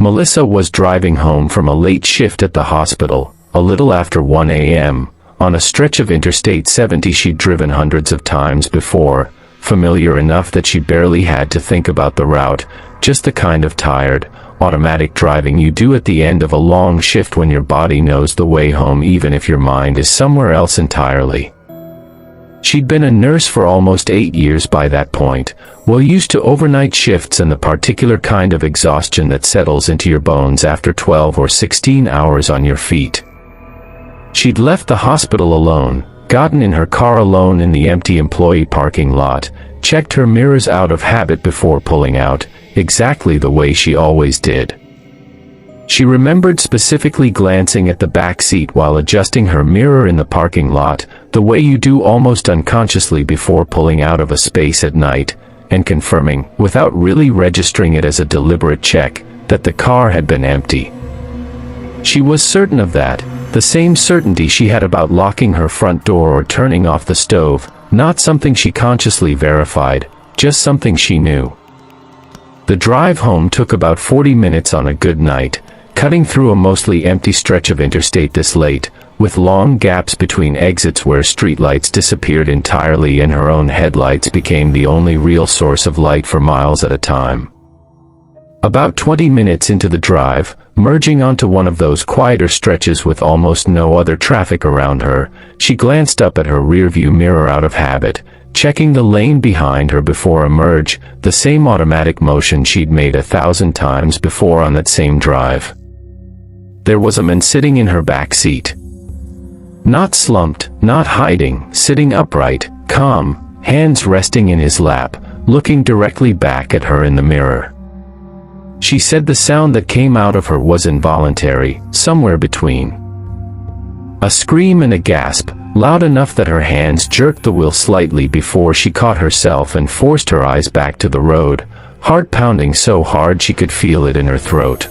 Melissa was driving home from a late shift at the hospital, a little after 1 a.m., on a stretch of Interstate 70 she'd driven hundreds of times before, familiar enough that she barely had to think about the route, just the kind of tired, automatic driving you do at the end of a long shift when your body knows the way home even if your mind is somewhere else entirely. She'd been a nurse for almost 8 years by that point, well used to overnight shifts and the particular kind of exhaustion that settles into your bones after 12 or 16 hours on your feet. She'd left the hospital alone, gotten in her car alone in the empty employee parking lot, checked her mirrors out of habit before pulling out, exactly the way she always did. She remembered specifically glancing at the back seat while adjusting her mirror in the parking lot, the way you do almost unconsciously before pulling out of a space at night, and confirming, without really registering it as a deliberate check, that the car had been empty. She was certain of that, the same certainty she had about locking her front door or turning off the stove, not something she consciously verified, just something she knew. The drive home took about 40 minutes on a good night, cutting through a mostly empty stretch of interstate this late, with long gaps between exits where streetlights disappeared entirely and her own headlights became the only real source of light for miles at a time. About 20 minutes into the drive, merging onto one of those quieter stretches with almost no other traffic around her, she glanced up at her rearview mirror out of habit, checking the lane behind her before a merge, the same automatic motion she'd made 1,000 times before on that same drive. There was a man sitting in her back seat. Not slumped, not hiding, sitting upright, calm, hands resting in his lap, looking directly back at her in the mirror. She said the sound that came out of her was involuntary, somewhere between a scream and a gasp, loud enough that her hands jerked the wheel slightly before she caught herself and forced her eyes back to the road, heart pounding so hard she could feel it in her throat.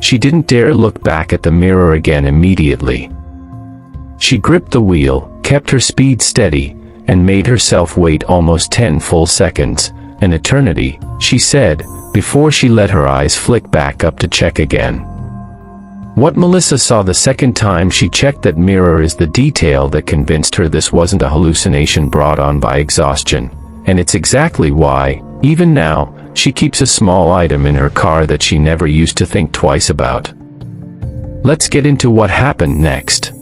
She didn't dare look back at the mirror again immediately. She gripped the wheel, kept her speed steady, and made herself wait almost 10 full seconds, an eternity, she said, before she let her eyes flick back up to check again. What Melissa saw the second time she checked that mirror is the detail that convinced her this wasn't a hallucination brought on by exhaustion, and it's exactly why, even now, she keeps a small item in her car that she never used to think twice about. Let's get into what happened next.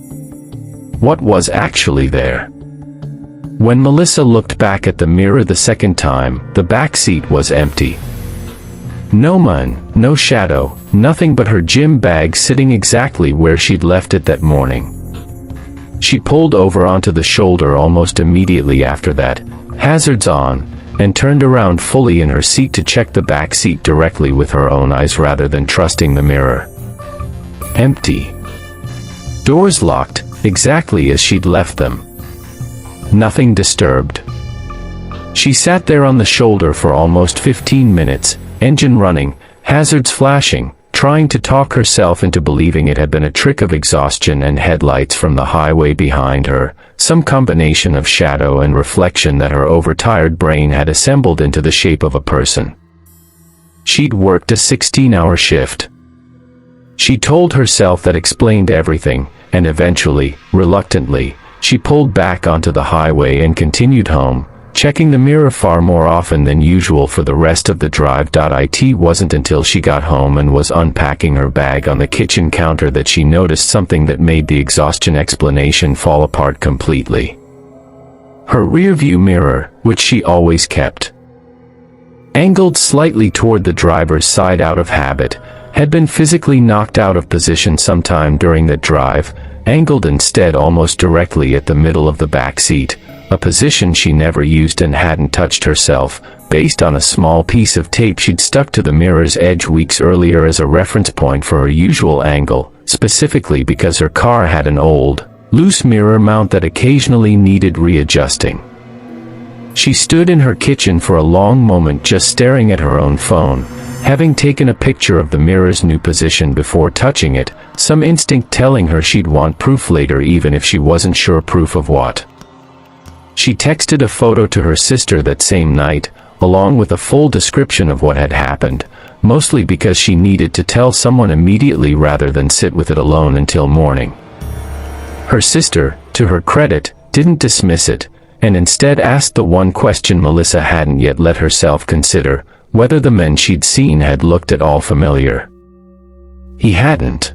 What was actually there? When Melissa looked back at the mirror the second time, the back seat was empty. No man, no shadow, nothing but her gym bag sitting exactly where she'd left it that morning. She pulled over onto the shoulder almost immediately after that, hazards on, and turned around fully in her seat to check the back seat directly with her own eyes rather than trusting the mirror. Empty. Doors locked, exactly as she'd left them. Nothing disturbed. She sat there on the shoulder for almost 15 minutes, engine running, hazards flashing, trying to talk herself into believing it had been a trick of exhaustion and headlights from the highway behind her, some combination of shadow and reflection that her overtired brain had assembled into the shape of a person. She'd worked a 16-hour shift. She told herself that explained everything, and eventually, reluctantly, she pulled back onto the highway and continued home, checking the mirror far more often than usual for the rest of the drive. It wasn't until she got home and was unpacking her bag on the kitchen counter that she noticed something that made the exhaustion explanation fall apart completely. Her rearview mirror, which she always kept angled slightly toward the driver's side out of habit, had been physically knocked out of position sometime during the drive, angled instead almost directly at the middle of the back seat, a position she never used and hadn't touched herself, based on a small piece of tape she'd stuck to the mirror's edge weeks earlier as a reference point for her usual angle, specifically because her car had an old, loose mirror mount that occasionally needed readjusting. She stood in her kitchen for a long moment just staring at her own phone, having taken a picture of the mirror's new position before touching it, some instinct telling her she'd want proof later even if she wasn't sure proof of what. She texted a photo to her sister that same night, along with a full description of what had happened, mostly because she needed to tell someone immediately rather than sit with it alone until morning. Her sister, to her credit, didn't dismiss it, and instead asked the one question Melissa hadn't yet let herself consider, whether the men she'd seen had looked at all familiar. He hadn't.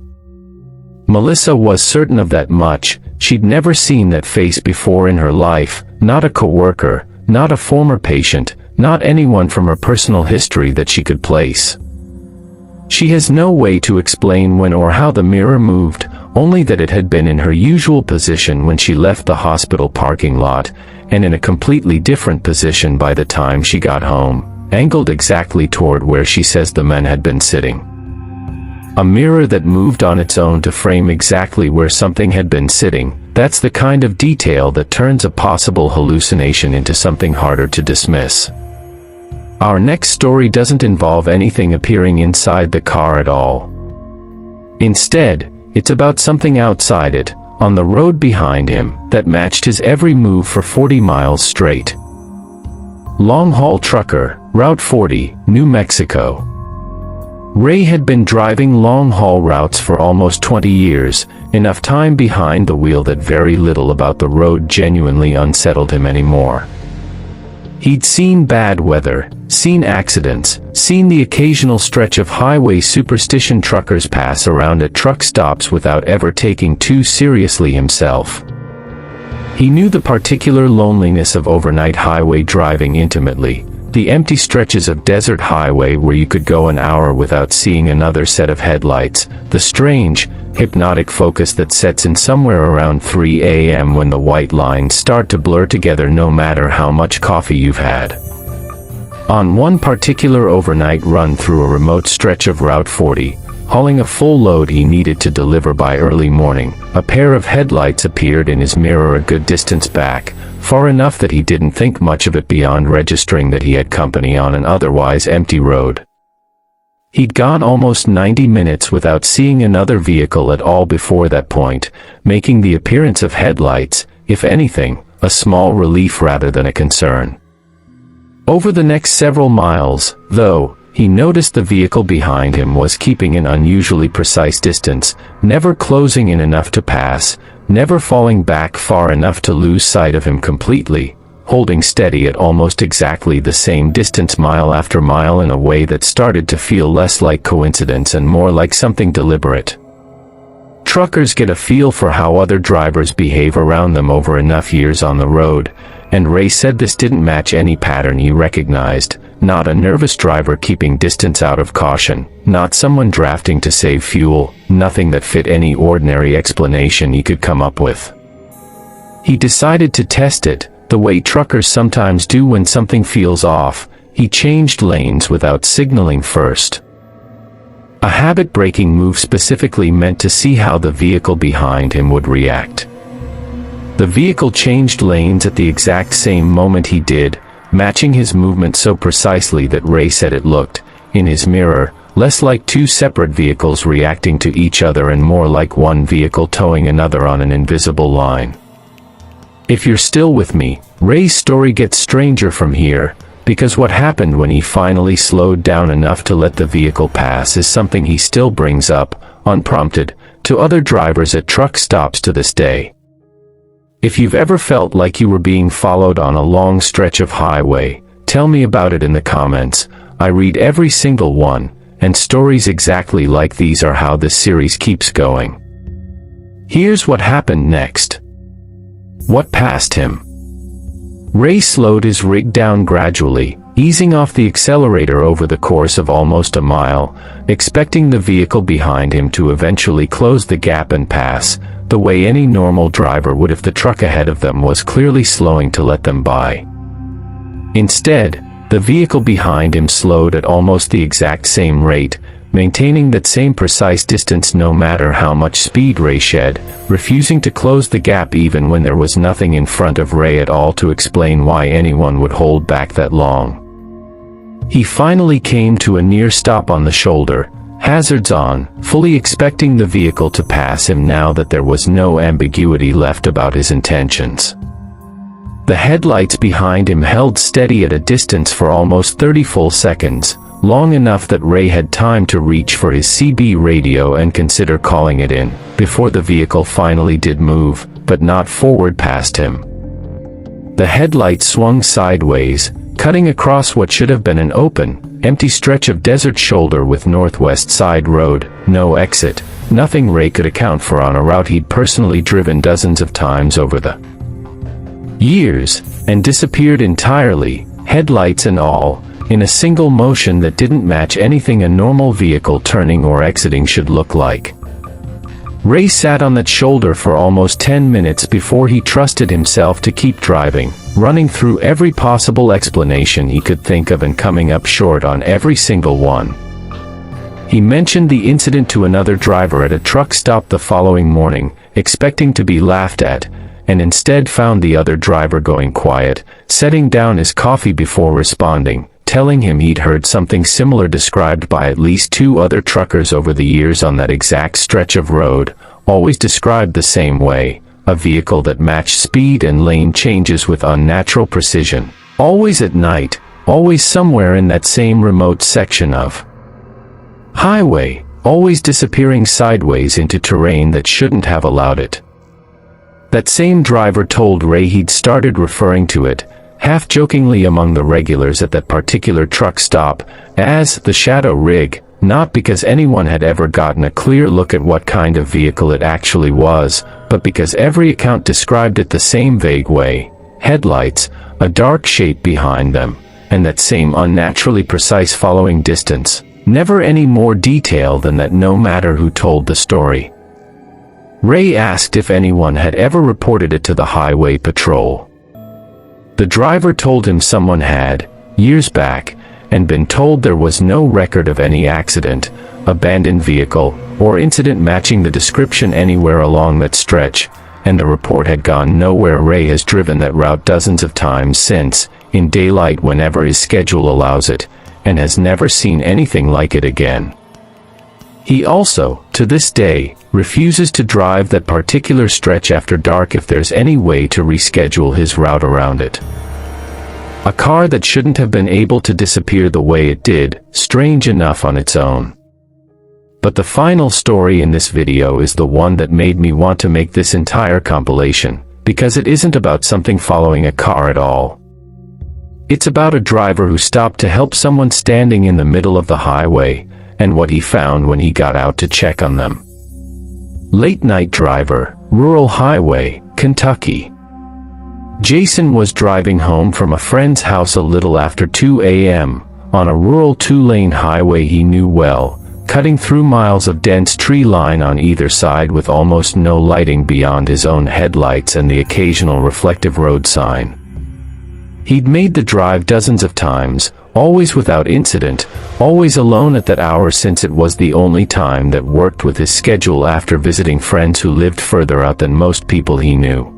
Melissa was certain of that much. She'd never seen that face before in her life, not a coworker, not a former patient, not anyone from her personal history that she could place. She has no way to explain when or how the mirror moved, only that it had been in her usual position when she left the hospital parking lot, and in a completely different position by the time she got home, angled exactly toward where she says the men had been sitting. A mirror that moved on its own to frame exactly where something had been sitting, that's the kind of detail that turns a possible hallucination into something harder to dismiss. Our next story doesn't involve anything appearing inside the car at all. Instead, it's about something outside it, on the road behind him, that matched his every move for 40 miles straight. Long-haul trucker, Route 40, New Mexico. Ray had been driving long-haul routes for almost 20 years, enough time behind the wheel that very little about the road genuinely unsettled him anymore. He'd seen bad weather, seen accidents, seen the occasional stretch of highway superstition truckers pass around at truck stops without ever taking too seriously himself. He knew the particular loneliness of overnight highway driving intimately, the empty stretches of desert highway where you could go an hour without seeing another set of headlights, the strange, hypnotic focus that sets in somewhere around 3 a.m. when the white lines start to blur together no matter how much coffee you've had. On one particular overnight run through a remote stretch of Route 40, hauling a full load he needed to deliver by early morning, a pair of headlights appeared in his mirror a good distance back, far enough that he didn't think much of it beyond registering that he had company on an otherwise empty road. He'd gone almost 90 minutes without seeing another vehicle at all before that point, making the appearance of headlights, if anything, a small relief rather than a concern. Over the next several miles, though, he noticed the vehicle behind him was keeping an unusually precise distance, never closing in enough to pass, never falling back far enough to lose sight of him completely, holding steady at almost exactly the same distance mile after mile in a way that started to feel less like coincidence and more like something deliberate. Truckers get a feel for how other drivers behave around them over enough years on the road, and Ray said this didn't match any pattern he recognized, not a nervous driver keeping distance out of caution, not someone drafting to save fuel, nothing that fit any ordinary explanation he could come up with. He decided to test it, the way truckers sometimes do when something feels off. He changed lanes without signaling first. A habit-breaking move specifically meant to see how the vehicle behind him would react. The vehicle changed lanes at the exact same moment he did, matching his movement so precisely that Ray said it looked, in his mirror, less like two separate vehicles reacting to each other and more like one vehicle towing another on an invisible line. If you're still with me, Ray's story gets stranger from here, because what happened when he finally slowed down enough to let the vehicle pass is something he still brings up, unprompted, to other drivers at truck stops to this day. If you've ever felt like you were being followed on a long stretch of highway, tell me about it in the comments. I read every single one, and stories exactly like these are how this series keeps going. Here's what happened next. What passed him? Ray slowed his rig down gradually, easing off the accelerator over the course of almost a mile, expecting the vehicle behind him to eventually close the gap and pass, the way any normal driver would if the truck ahead of them was clearly slowing to let them by. Instead, the vehicle behind him slowed at almost the exact same rate, maintaining that same precise distance no matter how much speed Ray shed, refusing to close the gap even when there was nothing in front of Ray at all to explain why anyone would hold back that long. He finally came to a near stop on the shoulder, hazards on, fully expecting the vehicle to pass him now that there was no ambiguity left about his intentions. The headlights behind him held steady at a distance for almost 30 full seconds, long enough that Ray had time to reach for his CB radio and consider calling it in, before the vehicle finally did move, but not forward past him. The headlights swung sideways, cutting across what should have been an open, empty stretch of desert shoulder with northwest side road, no exit, nothing Ray could account for on a route he'd personally driven dozens of times over the years, and disappeared entirely, headlights and all, in a single motion that didn't match anything a normal vehicle turning or exiting should look like. Ray sat on that shoulder for almost 10 minutes before he trusted himself to keep driving, running through every possible explanation he could think of and coming up short on every single one. He mentioned the incident to another driver at a truck stop the following morning, expecting to be laughed at, and instead found the other driver going quiet, setting down his coffee before responding, telling him he'd heard something similar described by at least 2 other truckers over the years on that exact stretch of road, always described the same way, a vehicle that matched speed and lane changes with unnatural precision, always at night, always somewhere in that same remote section of highway, always disappearing sideways into terrain that shouldn't have allowed it. That same driver told Ray he'd started referring to it, half-jokingly among the regulars at that particular truck stop, as the shadow rig, not because anyone had ever gotten a clear look at what kind of vehicle it actually was, but because every account described it the same vague way: headlights, a dark shape behind them, and that same unnaturally precise following distance, never any more detail than that no matter who told the story. Ray asked if anyone had ever reported it to the highway patrol. The driver told him someone had, years back, and been told there was no record of any accident, abandoned vehicle, or incident matching the description anywhere along that stretch, and the report had gone nowhere. Ray has driven that route dozens of times since, in daylight whenever his schedule allows it, and has never seen anything like it again. He also, to this day, refuses to drive that particular stretch after dark if there's any way to reschedule his route around it. A car that shouldn't have been able to disappear the way it did, strange enough on its own. But the final story in this video is the one that made me want to make this entire compilation, because it isn't about something following a car at all. It's about a driver who stopped to help someone standing in the middle of the highway, and what he found when he got out to check on them. Late night driver, rural highway, Kentucky. Jason was driving home from a friend's house a little after 2 a.m., on a rural 2-lane highway he knew well, cutting through miles of dense tree line on either side with almost no lighting beyond his own headlights and the occasional reflective road sign. He'd made the drive dozens of times, always without incident, always alone at that hour since it was the only time that worked with his schedule after visiting friends who lived further out than most people he knew.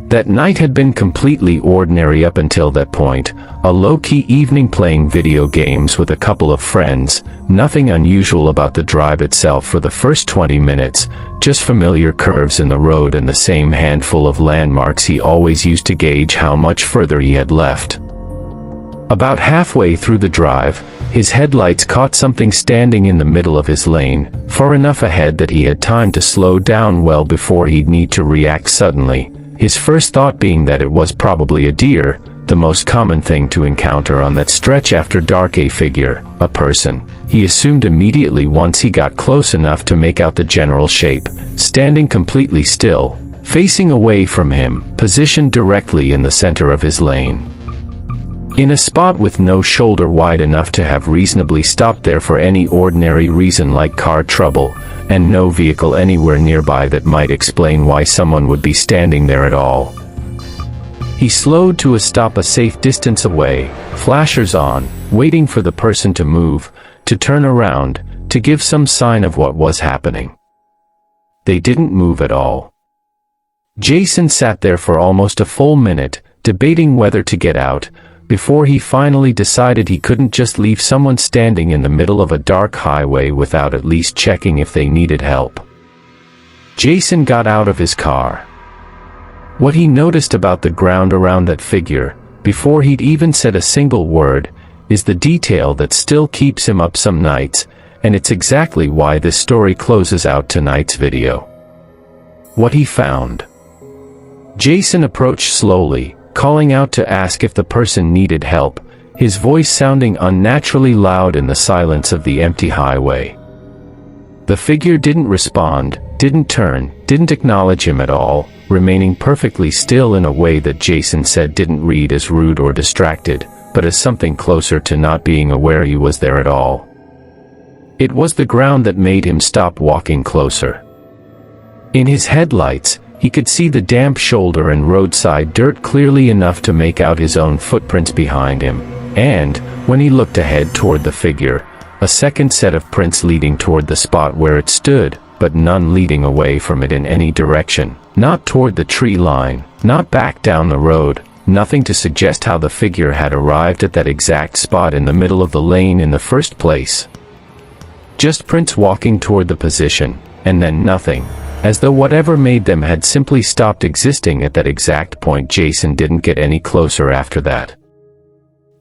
That night had been completely ordinary up until that point, a low-key evening playing video games with a couple of friends, nothing unusual about the drive itself for the first 20 minutes, just familiar curves in the road and the same handful of landmarks he always used to gauge how much further he had left. About halfway through the drive, his headlights caught something standing in the middle of his lane, far enough ahead that he had time to slow down well before he'd need to react suddenly, his first thought being that it was probably a deer, the most common thing to encounter on that stretch after dark. A figure, a person, he assumed immediately once he got close enough to make out the general shape, standing completely still, facing away from him, positioned directly in the center of his lane. In a spot with no shoulder wide enough to have reasonably stopped there for any ordinary reason like car trouble, and no vehicle anywhere nearby that might explain why someone would be standing there at all. He slowed to a stop a safe distance away, flashers on, waiting for the person to move, to turn around, to give some sign of what was happening. They didn't move at all. Jason sat there for almost a full minute, debating whether to get out, before he finally decided he couldn't just leave someone standing in the middle of a dark highway without at least checking if they needed help. Jason got out of his car. What he noticed about the ground around that figure, before he'd even said a single word, is the detail that still keeps him up some nights, and it's exactly why this story closes out tonight's video. What he found. Jason approached slowly, calling out to ask if the person needed help, his voice sounding unnaturally loud in the silence of the empty highway. The figure didn't respond, didn't turn, didn't acknowledge him at all, remaining perfectly still in a way that Jason said didn't read as rude or distracted, but as something closer to not being aware he was there at all. It was the ground that made him stop walking closer. In his headlights, he could see the damp shoulder and roadside dirt clearly enough to make out his own footprints behind him, and, when he looked ahead toward the figure, a second set of prints leading toward the spot where it stood, but none leading away from it in any direction, not toward the tree line, not back down the road, nothing to suggest how the figure had arrived at that exact spot in the middle of the lane in the first place. Just prints walking toward the position, and then nothing, as though whatever made them had simply stopped existing at that exact point. Jason didn't get any closer after that.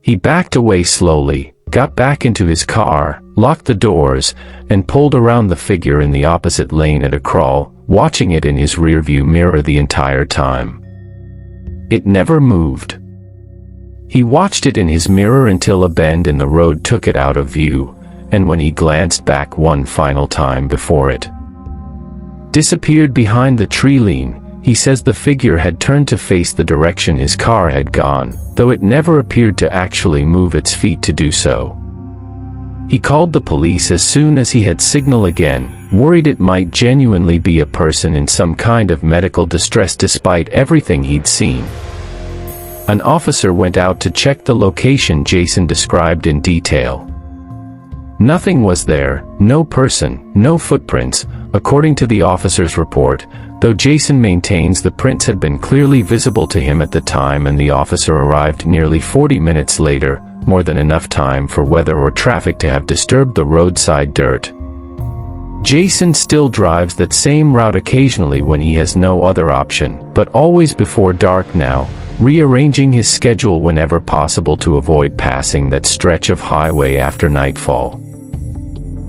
He backed away slowly, got back into his car, locked the doors, and pulled around the figure in the opposite lane at a crawl, watching it in his rearview mirror the entire time. It never moved. He watched it in his mirror until a bend in the road took it out of view, and when he glanced back one final time before it disappeared behind the tree line, he says the figure had turned to face the direction his car had gone, though it never appeared to actually move its feet to do so. He called the police as soon as he had signal again, worried it might genuinely be a person in some kind of medical distress despite everything he'd seen. An officer went out to check the location Jason described in detail. Nothing was there, no person, no footprints, according to the officer's report, though Jason maintains the prints had been clearly visible to him at the time and the officer arrived nearly 40 minutes later, more than enough time for weather or traffic to have disturbed the roadside dirt. Jason still drives that same route occasionally when he has no other option, but always before dark now, rearranging his schedule whenever possible to avoid passing that stretch of highway after nightfall.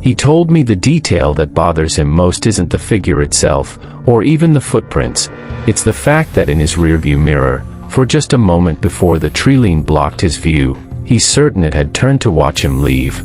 He told me the detail that bothers him most isn't the figure itself, or even the footprints, it's the fact that in his rearview mirror, for just a moment before the tree line blocked his view, he's certain it had turned to watch him leave,